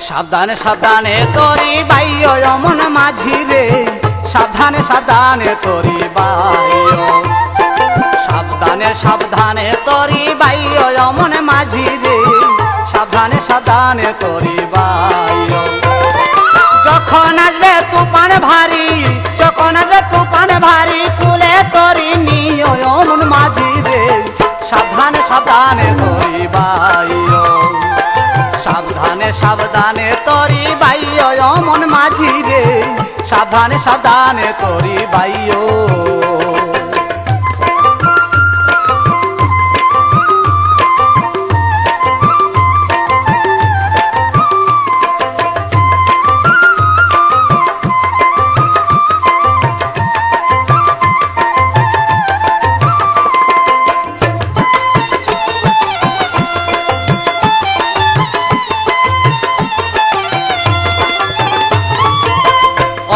সাবধানে সাবধানে তোরি বাইও অমন মাঝি রে, সাবধানে সাবধানে তোরি বাইও, সাবধানে সাবধানে তোরি বাইও অমন মাঝি রে, সাবধানে সাবধানে তোরি বাইও। যখন আসবে তুফান ভারী, যখন আসবে তুফান ভারী, কুলে তোরি নিও অমন মাঝি রে, সাবধানে সাবধানে তোরি বাইও, সাবধানে সাবধানে তোরি বাইও অমন মাঝি রে, সাবধানে সাবধানে তোরি বাইও।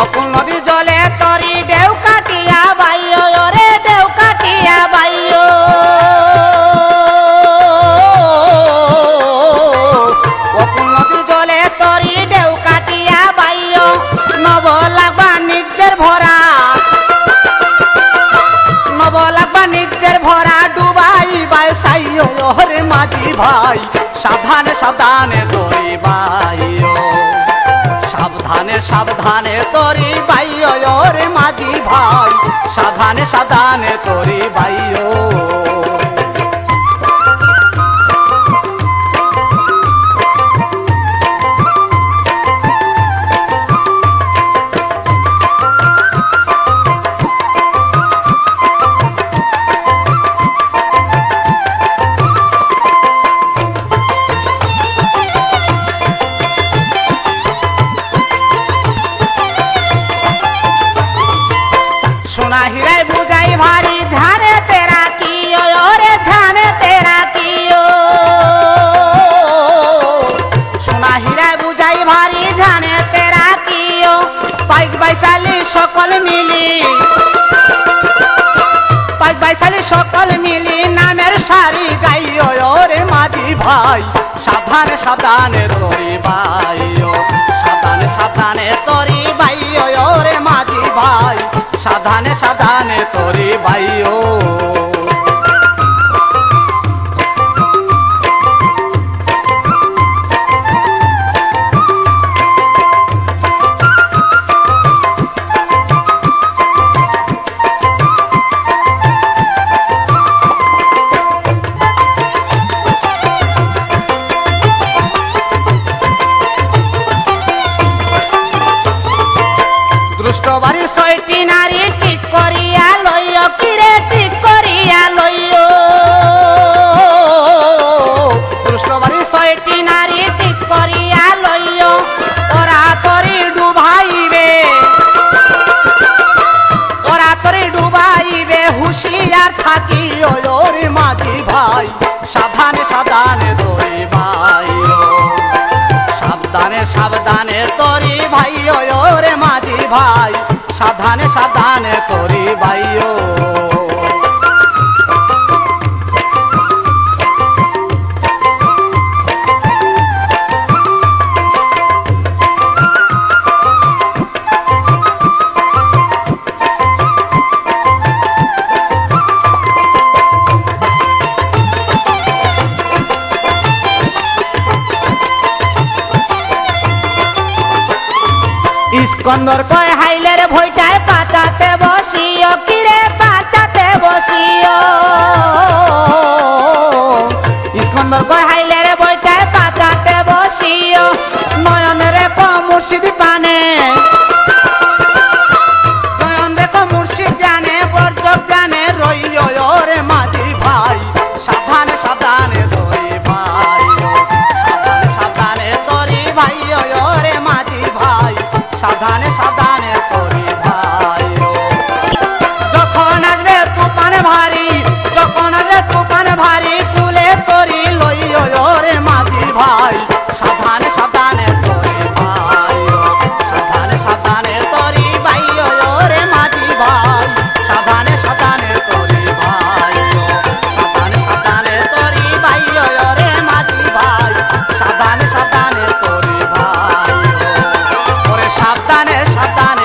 অকুল নদী জলে তরি ঢেউ কাটিয়া বাইও রে, ঢেউ কাটিয়া বাইও, অকুল নদী জলে তরি ঢেউ কাটিয়া বাইও, নব লাগবা নিজের ভরা, নব লাগবা নিজের ভরা, ডুবাই বাই সাইও রে মাঝি ভাই, সাবধানে সাবধানে তোরি বাইও, সাবধানে সাবধানে তোরি বাইও রে মাঝি ভাই, সাবধানে সাবধানে তোরি বাইও। সোনা হিরে বুঝাই ভারী, ধ্যানে তেরা কিও রে, ধ্যানে তেরা কিও, সোনা হিরে বুঝাই ভারী, ধ্যানে তেরা কিও, পাইক বাইশালি সকল মিলি, পাইক বাইশালি সকল মিলি, নামের সারি গাইও রে মাঝি ভাই, সাবধানে সাবধানে তোরি বাইও, সাবধানে সাবধানে তোরি বাইও রে মাঝি ভাই, সাবধানে সাবধানে তোরি বাইও। দুষ্টবাড়ি ছয়টি নারী ঠিক করিয়া লইও, কিরে ঠিক করিয়া লইও, দুষ্টবাড়ি ছয়টি নারী ঠিক করিয়া লইও, ওরা তরি ডুবাইবে, ওরা তরি ডুবাইবে, হুঁশিয়ার থাকিও রে মাঝি ভাই, সাবধানে সাবধানে তোরি বাইও, সাবধানে সাবধানে তোরি ভাইও রে মাঝি ভাই, সাবধানে সাবধানে তোরি বাইও। ইস্কন্দর কয় হাইলের ভইটায় পাতাতে বসিও, কিরে পাতাতে বসিও, ইস্কন্দর কয় হাইলের ভইটায় পাতাতে বসিও, নয়ন রেখো মুর্শিদ পানে, নয়ন রেখো মুর্শিদ জানে, বর্জক জানে রইও রে মাঝি ভাই, সাবধানে সাবধানে তোরি বাইও, সাবধানে সাবধানে তোরি বাইও রে মাঝি ভাই, সাবধানে সাবধানে তোরি বাইও। যখন আসবে তুফান ভারী, যখন আসবে তুফান ভারী, কুলে তোরি লইও সাবধানে